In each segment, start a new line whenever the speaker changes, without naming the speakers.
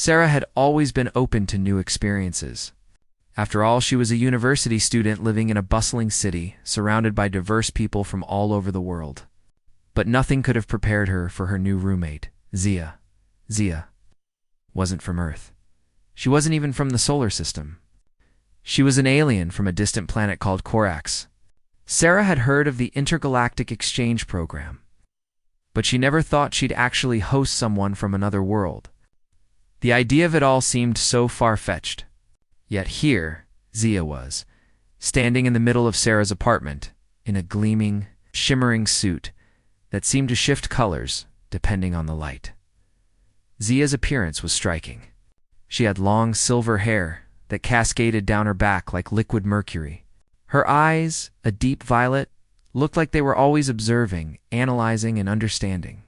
Sarah had always been open to new experiences. After all, she was a university student living in a bustling city, surrounded by diverse people from all over the world. But nothing could have prepared her for her new roommate, Zia. Zia wasn't from Earth. She wasn't even from the solar system. She was an alien from a distant planet called Orcs. Sarah had heard of the intergalactic exchange program, but she never thought she'd actually host someone from another world. The idea of it all seemed so far-fetched. Yet here, Zia was, standing in the middle of Sarah's apartment, in a gleaming, shimmering suit that seemed to shift colors depending on the light. Zia's appearance was striking. She had long silver hair that cascaded down her back like liquid mercury. Her eyes, a deep violet, looked like they were always observing, analyzing, and understanding.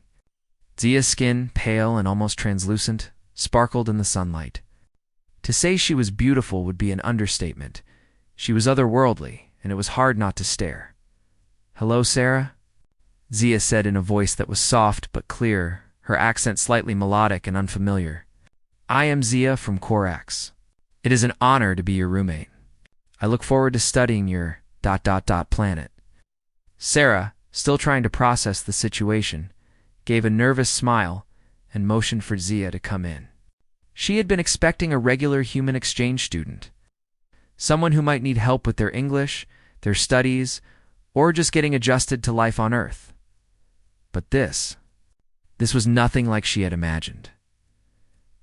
Zia's skin, pale and almost translucent, sparkled in the sunlight. To say she was beautiful would be an understatement. She was otherworldly, and it was hard not to stare. "Hello, Sarah?" Zia said in a voice that was soft but clear, her accent slightly melodic and unfamiliar. "I am Zia from Korax. It is an honor to be your roommate. I look forward to studying your ... planet." Sarah, still trying to process the situation, gave a nervous smile and motioned for Zia to come in. She had been expecting a regular human exchange student, someone who might need help with their English, their studies, or just getting adjusted to life on Earth. But this was nothing like she had imagined.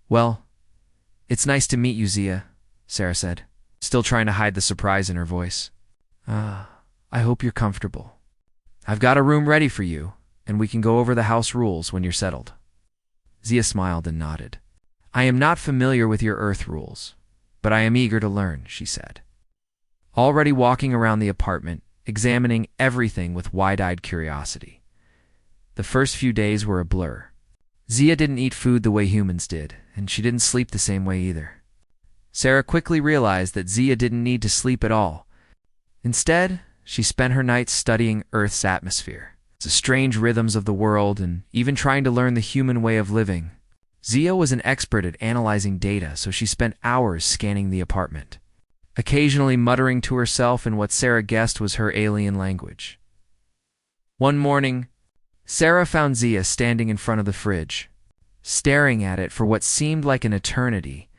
"Well, it's nice to meet you, Zia," Sarah said, still trying to hide the surprise in her voice. I hope you're comfortable. I've got a room ready for you, and we can go over the house rules when you're settled." Zia smiled and nodded. "I am not familiar with your Earth rules, but I am eager to learn," she said, already walking around the apartment, examining everything with wide-eyed curiosity. The first few days were a blur. Zia didn't eat food the way humans did, and she didn't sleep the same way either. Sarah quickly realized that Zia didn't need to sleep at all. Instead, she spent her nights studying Earth's atmosphere, the strange rhythms of the world, and even trying to learn the human way of living. Zia was an expert at analyzing data, so she spent hours scanning the apartment, occasionally muttering to herself in what Sarah guessed was her alien language. One morning, Sarah found Zia standing in front of the fridge, staring at it for what seemed like an eternity.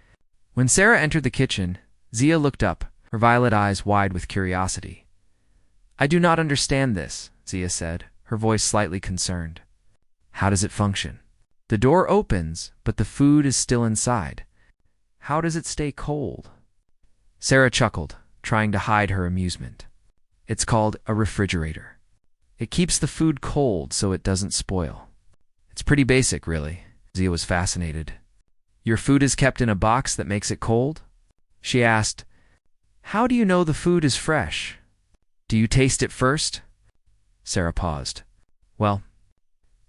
When Sarah entered the kitchen, Zia looked up, her violet eyes wide with curiosity. "I do not understand this," Zia said, her voice slightly concerned. "How does it function? The door opens, but the food is still inside. How does it stay cold?" Sarah chuckled, trying to hide her amusement. "It's called a refrigerator. It keeps the food cold so it doesn't spoil." "It's pretty basic, really." Zia was fascinated. "Your food is kept in a box that makes it cold?" She asked, "How do you know the food is fresh? Do you taste it first?" Sarah paused. "Well,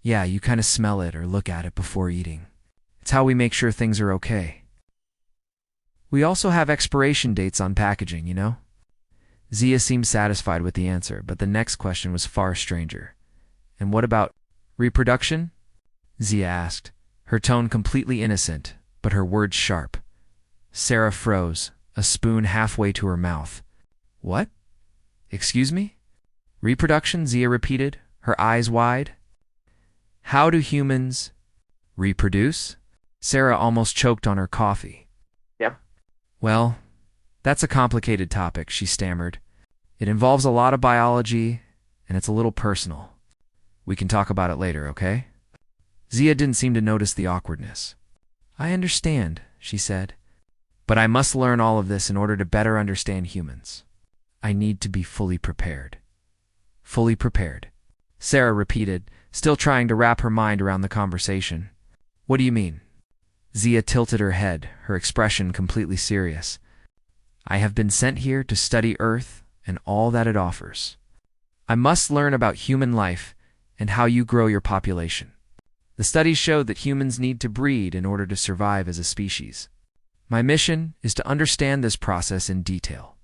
yeah, you kind of smell it or look at it before eating. It's how we make sure things are okay. We also have expiration dates on packaging, you know?" Zia seemed satisfied with the answer, but the next question was far stranger. "And what about reproduction?" Zia asked, her tone completely innocent, but her words sharp. Sarah froze, a spoon halfway to her mouth. "What? Excuse me?" "Reproduction," Zia repeated, her eyes wide. "How do humans reproduce?" Sarah almost choked on her coffee.
"Yeah.
"Well, that's a complicated topic," she stammered. "It involves a lot of biology, and it's a little personal. We can talk about it later, okay?" Zia didn't seem to notice the awkwardness. "I understand," she said, "but I must learn all of this in order to better understand humans. I need to be fully prepared." "Fully prepared," Sarah repeated, still trying to wrap her mind around the conversation. "What do you mean?" Zia tilted her head, her expression completely serious. "I have been sent here to study Earth and all that it offers. I must learn about human life and how you grow your population. The studies show that humans need to breed in order to survive as a species. My mission is to understand this process in detail."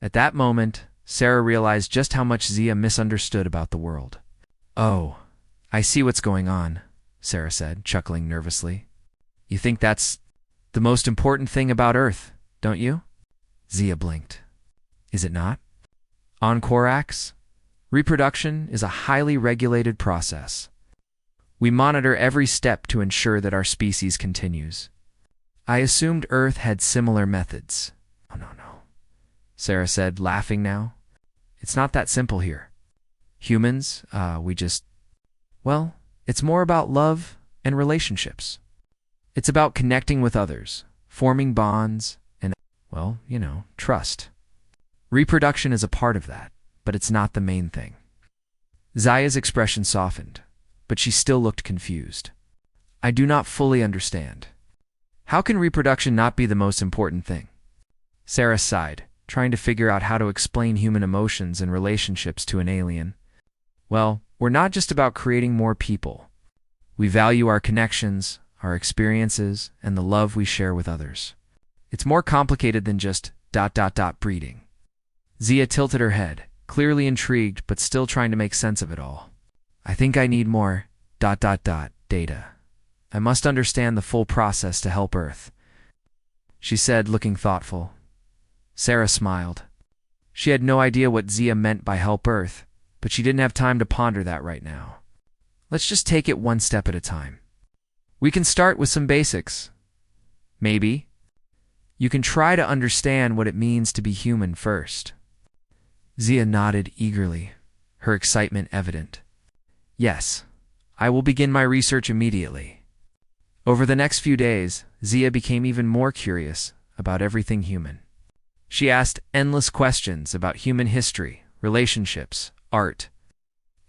At that moment, Sarah realized just how much Zia misunderstood about the world. "Oh, I see what's going on," Sarah said, chuckling nervously. "You think that's The most important thing about Earth, don't you? Zia blinked. Is it not? On Korax, reproduction is a highly regulated process. We monitor every step to ensure that our species continues. I assumed Earth had similar methods. Oh, no. Sarah said, laughing now. It's not that simple here. Humans, well, it's more about love and relationships. It's about connecting with others, forming bonds, and, trust. Reproduction is a part of that, but it's not the main thing. Zaya's expression softened, but she still looked confused. I do not fully understand. How can reproduction not be the most important thing? Sarah sighed, trying to figure out how to explain human emotions and relationships to an alien. Well, we're not just about creating more people. We value our connections, our experiences, and the love we share with others. It's more complicated than just ... breeding. Zia tilted her head, clearly intrigued but still trying to make sense of it all. I think I need more ... data. I must understand the full process to help Earth, she said, looking thoughtful. Sarah smiled. She had no idea what Zia meant by help Earth, but she didn't have time to ponder that right now. Let's just take it one step at a time. We can start with some basics. Maybe. You can try to understand what it means to be human first. Zia nodded eagerly, her excitement evident. Yes, I will begin my research immediately. Over the next few days, Zia became even more curious about everything human. She asked endless questions about human history, relationships, art,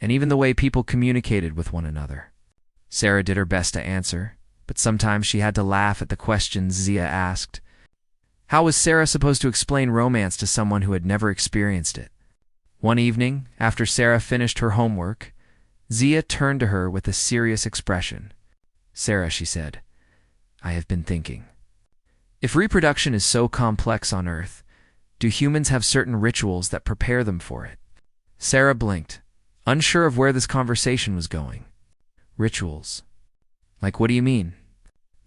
and even the way people communicated with one another. Sarah did her best to answer, but sometimes she had to laugh at the questions Zia asked. How was Sarah supposed to explain romance to someone who had never experienced it? One evening, after Sarah finished her homework, Zia turned to her with a serious expression. Sarah, she said, I have been thinking. If reproduction is so complex on Earth, do humans have certain rituals that prepare them for it? Sarah blinked, unsure of where this conversation was going. Rituals? Like what do you mean?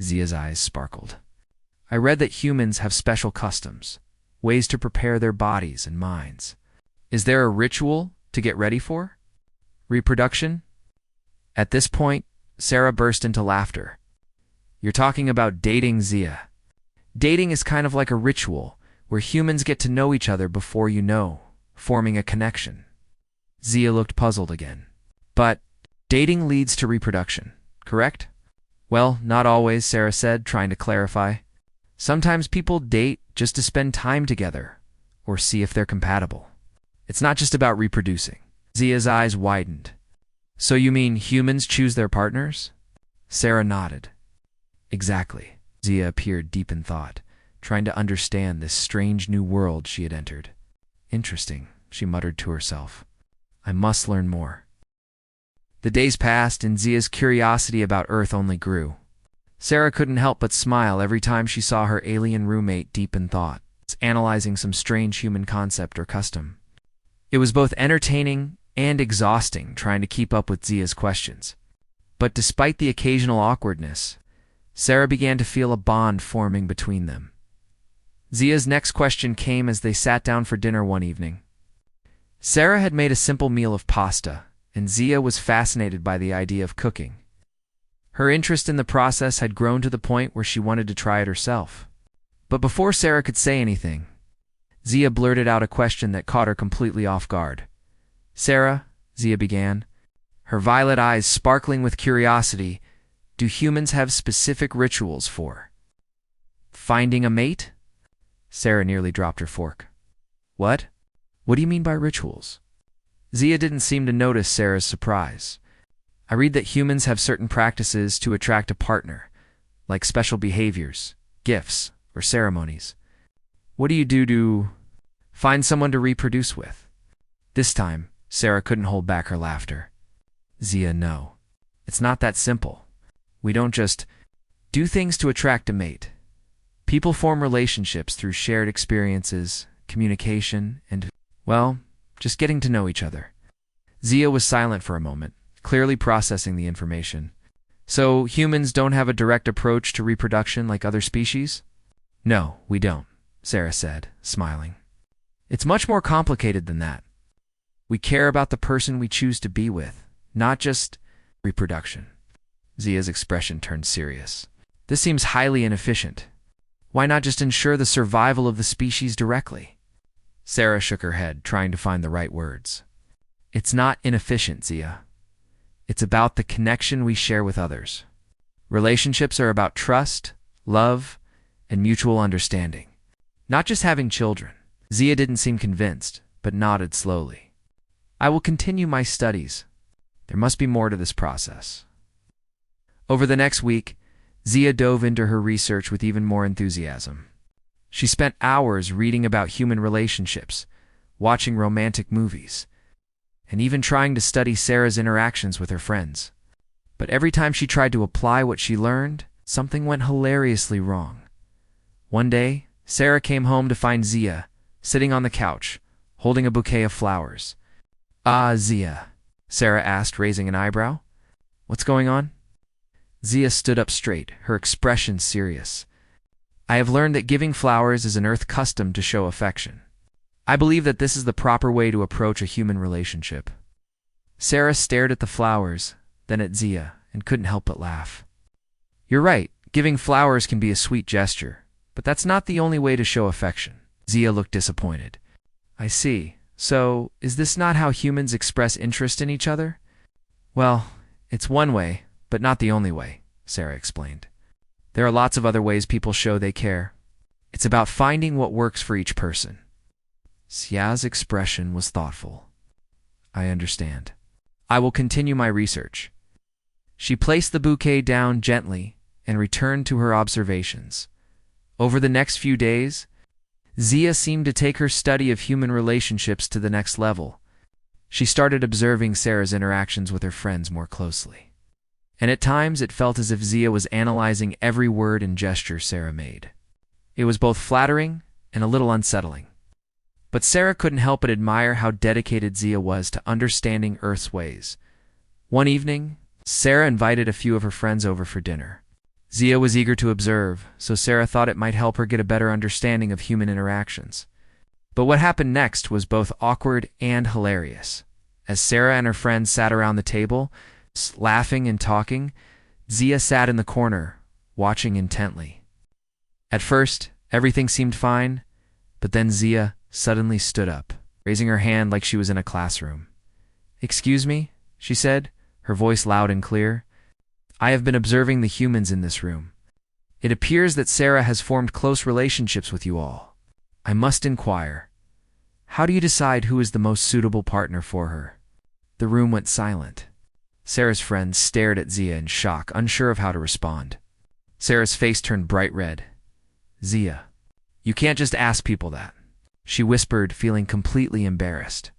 Zia's eyes sparkled. I read that humans have special customs, ways to prepare their bodies and minds. Is there a ritual to get ready for reproduction? At this point, Sarah burst into laughter. You're talking about dating, Zia. Dating is kind of like a ritual where humans get to know each other before you know, forming a connection. Zia looked puzzled again. But dating leads to reproduction, correct? Well, not always, Sarah said, trying to clarify. Sometimes people date just to spend time together or see if they're compatible. It's not just about reproducing. Zia's eyes widened. So you mean humans choose their partners? Sarah nodded. Exactly. Zia appeared deep in thought, trying to understand this strange new world she had entered. Interesting, she muttered to herself. I must learn more. The days passed, and Zia's curiosity about Earth only grew. Sarah couldn't help but smile every time she saw her alien roommate deep in thought, analyzing some strange human concept or custom. It was both entertaining and exhausting trying to keep up with Zia's questions. But despite the occasional awkwardness, Sarah began to feel a bond forming between them. Zia's next question came as they sat down for dinner one evening. Sarah had made a simple meal of pasta, and Zia was fascinated by the idea of cooking. Her interest in the process had grown to the point where she wanted to try it herself. But before Sarah could say anything, Zia blurted out a question that caught her completely off guard. Sarah, Zia began, her violet eyes sparkling with curiosity, do humans have specific rituals for finding a mate? Sarah nearly dropped her fork. What? What do you mean by rituals? Zia didn't seem to notice Sarah's surprise. I read that humans have certain practices to attract a partner, like special behaviors, gifts, or ceremonies. What do you do to find someone to reproduce with? This time, Sarah couldn't hold back her laughter. Zia, no. It's not that simple. We don't just do things to attract a mate. People form relationships through shared experiences, communication, and, well, just getting to know each other. Zia was silent for a moment, clearly processing the information. So humans don't have a direct approach to reproduction like other species? No, we don't, Sarah said, smiling. It's much more complicated than that. We care about the person we choose to be with, not just reproduction. Zia's expression turned serious. This seems highly inefficient. Why not just ensure the survival of the species directly? Sarah shook her head, trying to find the right words. It's not inefficient, Zia. It's about the connection we share with others. Relationships are about trust, love, and mutual understanding. Not just having children. Zia didn't seem convinced, but nodded slowly. I will continue my studies. There must be more to this process. Over the next week, Zia dove into her research with even more enthusiasm. She spent hours reading about human relationships, watching romantic movies, and even trying to study Sarah's interactions with her friends. But every time she tried to apply what she learned, something went hilariously wrong. One day, Sarah came home to find Zia sitting on the couch, holding a bouquet of flowers. "Ah, Zia," Sarah asked, raising an eyebrow. "What's going on?" Zia stood up straight, her expression serious. "I have learned that giving flowers is an Earth custom to show affection. I believe that this is the proper way to approach a human relationship." Sarah stared at the flowers, then at Zia, and couldn't help but laugh. "You're right, giving flowers can be a sweet gesture, but that's not the only way to show affection." Zia looked disappointed. "I see. So, is this not how humans express interest in each other?" "Well, it's one way, but not the only way," Sarah explained. "There are lots of other ways people show they care. It's about finding what works for each person." Zia's expression was thoughtful. "I understand. I will continue my research." She placed the bouquet down gently and returned to her observations. Over the next few days, Zia seemed to take her study of human relationships to the next level. She started observing Sarah's interactions with her friends more closely. And at times it felt as if Zia was analyzing every word and gesture Sarah made. It was both flattering and a little unsettling. But Sarah couldn't help but admire how dedicated Zia was to understanding Earth's ways. One evening, Sarah invited a few of her friends over for dinner. Zia was eager to observe, so Sarah thought it might help her get a better understanding of human interactions. But what happened next was both awkward and hilarious. As Sarah and her friends sat around the table, laughing and talking, Zia sat in the corner, watching intently. At first, everything seemed fine, but then Zia suddenly stood up, raising her hand like she was in a classroom. "Excuse me," she said, her voice loud and clear. "I have been observing the humans in this room. It appears that Sarah has formed close relationships with you all. I must inquire, how do you decide who is the most suitable partner for her?" The room went silent. Sarah's friends stared at Zia in shock, unsure of how to respond. Sarah's face turned bright red. "Zia, you can't just ask people that," she whispered, feeling completely embarrassed.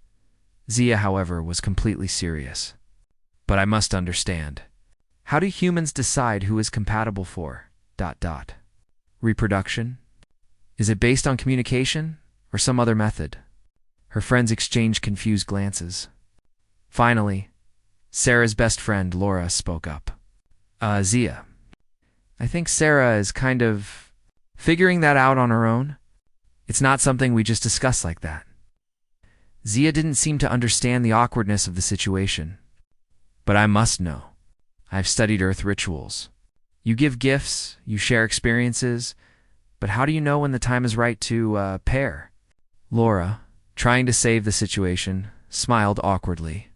Zia, however, was completely serious. "But I must understand. How do humans decide who is compatible for ... reproduction? Is it based on communication or some other method?" Her friends exchanged confused glances. Finally, Sarah's best friend, Laura, spoke up. Zia, I think Sarah is kind of figuring that out on her own. It's not something we just discuss like that." Zia didn't seem to understand the awkwardness of the situation. "But I must know. I've studied Earth rituals. You give gifts, you share experiences, but how do you know when the time is right to, pair?" Laura, trying to save the situation, smiled awkwardly.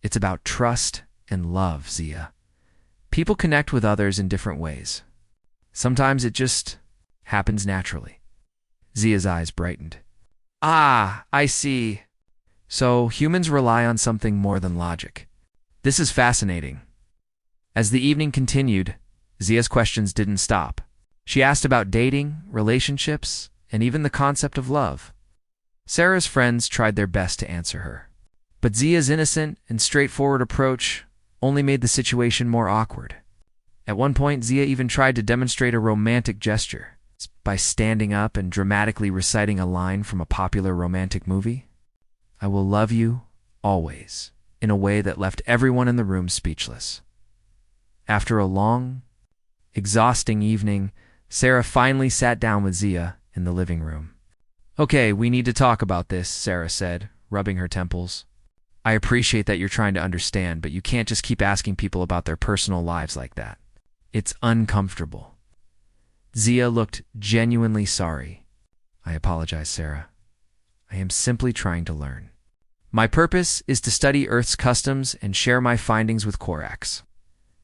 "It's about trust and love, Zia. People connect with others in different ways. Sometimes it just happens naturally." Zia's eyes brightened. "Ah, I see. So humans rely on something more than logic. This is fascinating." As the evening continued, Zia's questions didn't stop. She asked about dating, relationships, and even the concept of love. Sarah's friends tried their best to answer her. But Zia's innocent and straightforward approach only made the situation more awkward. At one point, Zia even tried to demonstrate a romantic gesture by standing up and dramatically reciting a line from a popular romantic movie. "I will love you, always," in a way that left everyone in the room speechless. After a long, exhausting evening, Sarah finally sat down with Zia in the living room. "Okay, we need to talk about this," Sarah said, rubbing her temples. "I appreciate that you're trying to understand, but you can't just keep asking people about their personal lives like that. It's uncomfortable." Zia looked genuinely sorry. "I apologize, Sarah. I am simply trying to learn. My purpose is to study Earth's customs and share my findings with Orcs."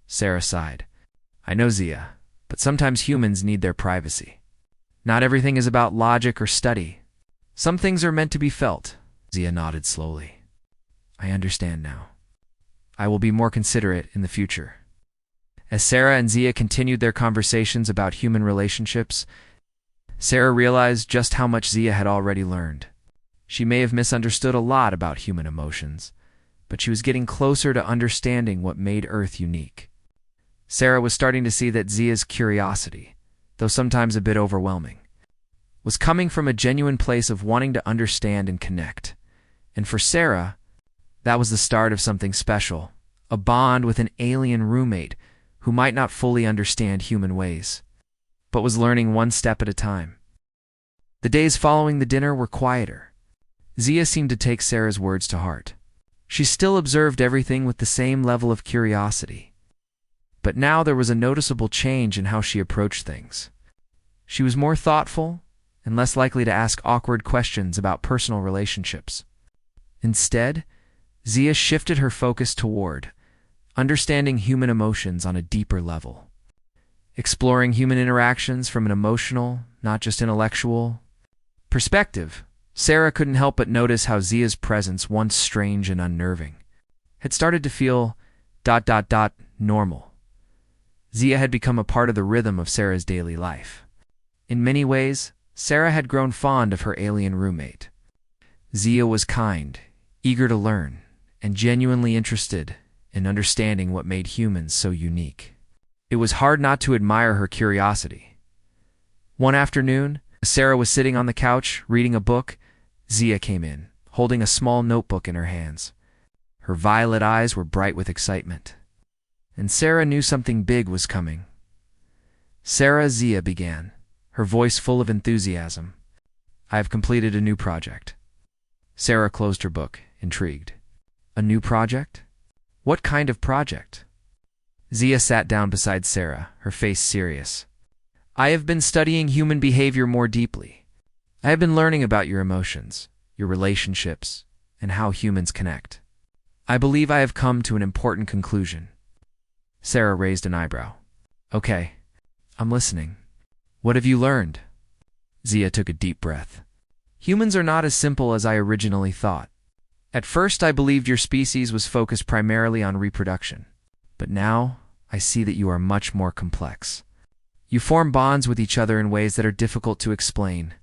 Sarah sighed. "I know, Zia, but sometimes humans need their privacy. Not everything is about logic or study. Some things are meant to be felt." Zia nodded slowly. "I understand now. I will be more considerate in the future." As Sarah and Zia continued their conversations about human relationships, Sarah realized just how much Zia had already learned. She may have misunderstood a lot about human emotions, but she was getting closer to understanding what made Earth unique. Sarah was starting to see that Zia's curiosity, though sometimes a bit overwhelming, was coming from a genuine place of wanting to understand and connect. And for Sarah, that was the start of something special, a bond with an alien roommate who might not fully understand human ways, but was learning one step at a time. The days following the dinner were quieter. Zia seemed to take Sarah's words to heart. She still observed everything with the same level of curiosity. But now there was a noticeable change in how she approached things. She was more thoughtful and less likely to ask awkward questions about personal relationships. Instead, Zia shifted her focus toward understanding human emotions on a deeper level, exploring human interactions from an emotional, not just intellectual, perspective. Sarah couldn't help but notice how Zia's presence, once strange and unnerving, had started to feel ... normal. Zia had become a part of the rhythm of Sarah's daily life. In many ways, Sarah had grown fond of her alien roommate. Zia was kind, eager to learn, and genuinely interested in understanding what made humans so unique. It was hard not to admire her curiosity. One afternoon, as Sarah was sitting on the couch reading a book, Zia came in, holding a small notebook in her hands. Her violet eyes were bright with excitement, and Sarah knew something big was coming. "Sarah," Zia began, her voice full of enthusiasm, "I have completed a new project." Sarah closed her book, intrigued. "A new project? What kind of project?" Zia sat down beside Sarah, her face serious. "I have been studying human behavior more deeply. I have been learning about your emotions, your relationships, and how humans connect. I believe I have come to an important conclusion." Sarah raised an eyebrow. "Okay, I'm listening. What have you learned?" Zia took a deep breath. "Humans are not as simple as I originally thought. At first I believed your species was focused primarily on reproduction, but now I see that you are much more complex. You form bonds with each other in ways that are difficult to explain.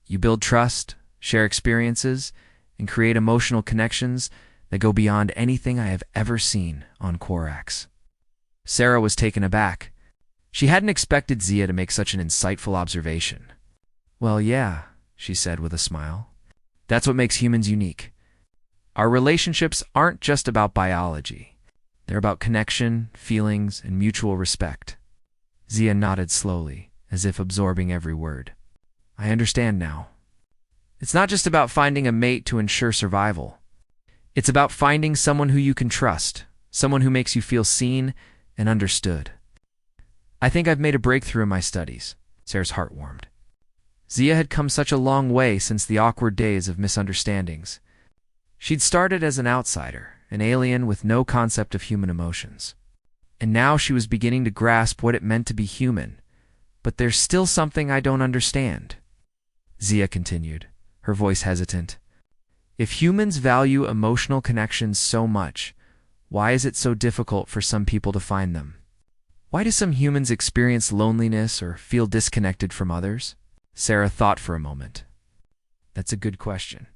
You build trust, share experiences, and create emotional connections that go beyond anything I have ever seen on Korax." Sarah was taken aback. She hadn't expected Zia to make such an insightful observation. "Well, yeah," she said with a smile. "That's what makes humans unique. Our relationships aren't just about biology. They're about connection, feelings, and mutual respect." Zia nodded slowly, as if absorbing every word. "I understand now. It's not just about finding a mate to ensure survival. It's about finding someone who you can trust, someone who makes you feel seen and understood." "I think I've made a breakthrough in my studies." Sarah's heart warmed. Zia had come such a long way since the awkward days of misunderstandings. She'd started as an outsider, an alien with no concept of human emotions. And now she was beginning to grasp what it meant to be human. "But there's still something I don't understand," Zia continued, her voice hesitant. "If humans value emotional connections so much, why is it so difficult for some people to find them? Why do some humans experience loneliness or feel disconnected from others?" Sarah thought for a moment. "That's a good question.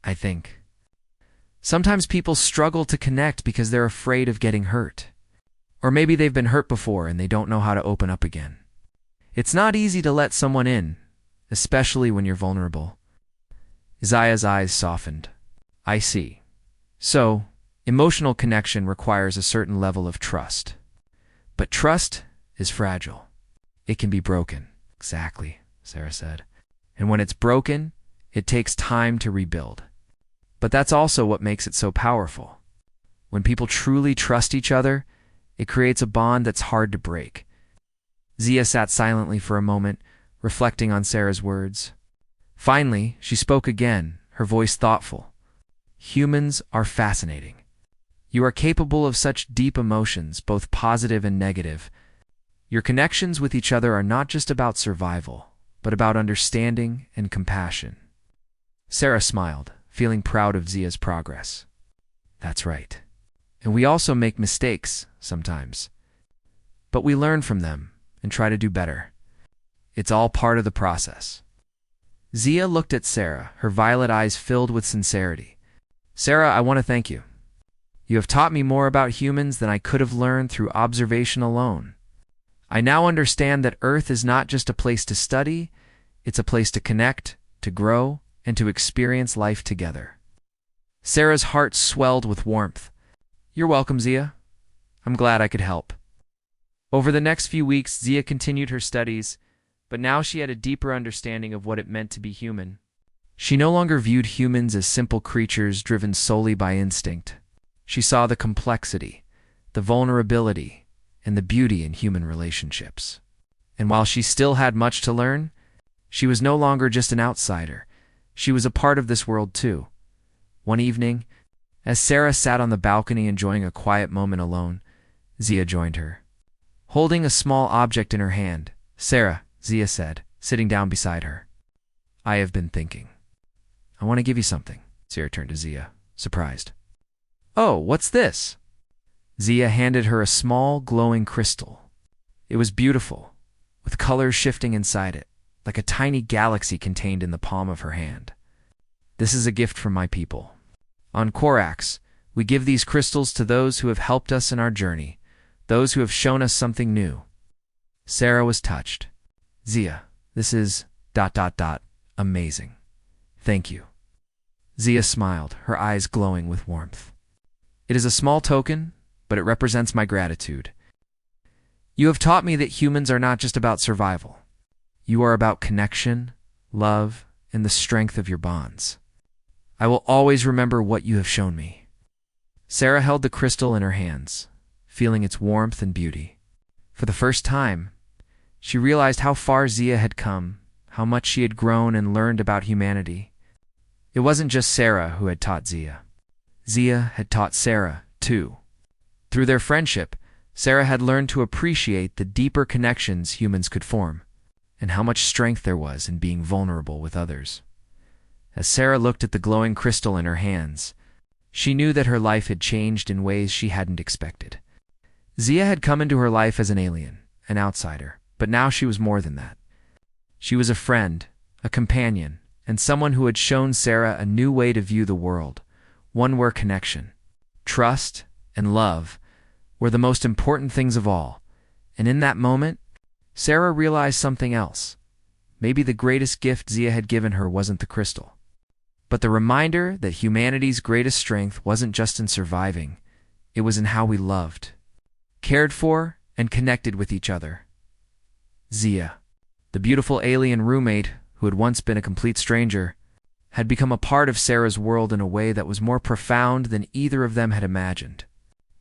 I think sometimes people struggle to connect because they're afraid of getting hurt. Or maybe they've been hurt before and they don't know how to open up again. It's not easy to let someone in, especially when you're vulnerable." Zia's eyes softened. "I see. So, emotional connection requires a certain level of trust. But trust is fragile. It can be broken. Exactly, Sarah said. And when it's broken, it takes time to rebuild. But that's also what makes it so powerful. When people truly trust each other, it creates a bond that's hard to break. Zia sat silently for a moment, reflecting on Sarah's words. Finally, she spoke again, her voice thoughtful. Humans are fascinating. You are capable of such deep emotions, both positive and negative. Your connections with each other are not just about survival, but about understanding and compassion. Sarah smiled, feeling proud of Zia's progress. That's right. And we also make mistakes, sometimes. But we learn from them and try to do better. It's all part of the process. Zia looked at Sarah, her violet eyes filled with sincerity. Sarah, I want to thank you. You have taught me more about humans than I could have learned through observation alone. I now understand that Earth is not just a place to study, it's a place to connect, to grow, and to experience life together. Sarah's heart swelled with warmth. You're welcome, Zia. I'm glad I could help. Over the next few weeks, Zia continued her studies, but now she had a deeper understanding of what it meant to be human. She no longer viewed humans as simple creatures driven solely by instinct. She saw the complexity, the vulnerability, and the beauty in human relationships. And while she still had much to learn, she was no longer just an outsider. She was a part of this world too. One evening, as Sarah sat on the balcony enjoying a quiet moment alone, Zia joined her. Holding a small object in her hand, Sarah, Zia said, sitting down beside her. I have been thinking. I want to give you something. Sarah turned to Zia, surprised. Oh, what's this? Zia handed her a small, glowing crystal. It was beautiful, with colors shifting inside it, like a tiny galaxy contained in the palm of her hand. This is a gift from my people. On Korax, we give these crystals to those who have helped us in our journey, those who have shown us something new. Sarah was touched. Zia, this is ... amazing. Thank you. Zia smiled, her eyes glowing with warmth. It is a small token, but it represents my gratitude. You have taught me that humans are not just about survival. You are about connection, love, and the strength of your bonds. I will always remember what you have shown me. Sarah held the crystal in her hands, feeling its warmth and beauty. For the first time, she realized how far Zia had come, how much she had grown and learned about humanity. It wasn't just Sarah who had taught Zia. Zia had taught Sarah, too. Through their friendship, Sarah had learned to appreciate the deeper connections humans could form, and how much strength there was in being vulnerable with others. As Sarah looked at the glowing crystal in her hands, she knew that her life had changed in ways she hadn't expected. Zia had come into her life as an alien, an outsider, but now she was more than that. She was a friend, a companion, and someone who had shown Sarah a new way to view the world, one where connection, trust, and love were the most important things of all. And in that moment, Sarah realized something else. Maybe the greatest gift Zia had given her wasn't the crystal, but the reminder that humanity's greatest strength wasn't just in surviving, it was in how we loved, cared for, and connected with each other. Zia, the beautiful alien roommate who had once been a complete stranger, had become a part of Sarah's world in a way that was more profound than either of them had imagined.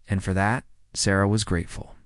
And for that, Sarah was grateful.